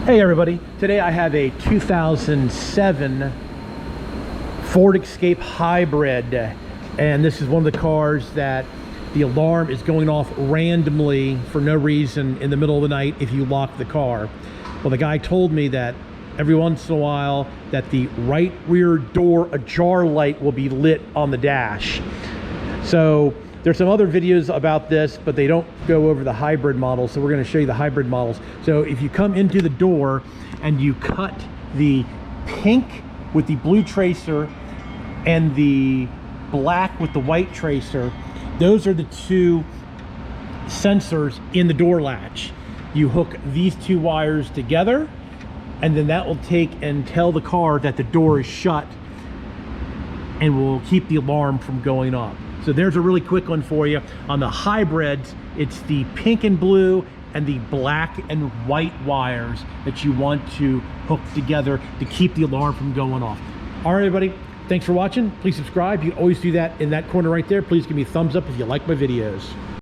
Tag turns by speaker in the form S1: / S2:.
S1: Hey everybody, today I have a 2007 Ford Escape Hybrid, and this is one of the cars that the alarm is going off randomly for no reason in the middle of the night if you lock the car. Well, the guy told me that every once in a while that the right rear door ajar light will be lit on the dash. So there's some other videos about this, but they don't go over the hybrid models, so we're going to show you the hybrid models. So if you come into the door and you cut the pink with the blue tracer and the black with the white tracer, those are the two sensors in the door latch. You hook these two wires together, and then that will take and tell the car that the door is shut and will keep the alarm from going off. So there's a really quick one for you. On the hybrids, it's the pink and blue and the black and white wires that you want to hook together to keep the alarm from going off. All right, everybody, thanks for watching. Please subscribe. You can always do that in that corner right there. Please give me a thumbs up if you like my videos.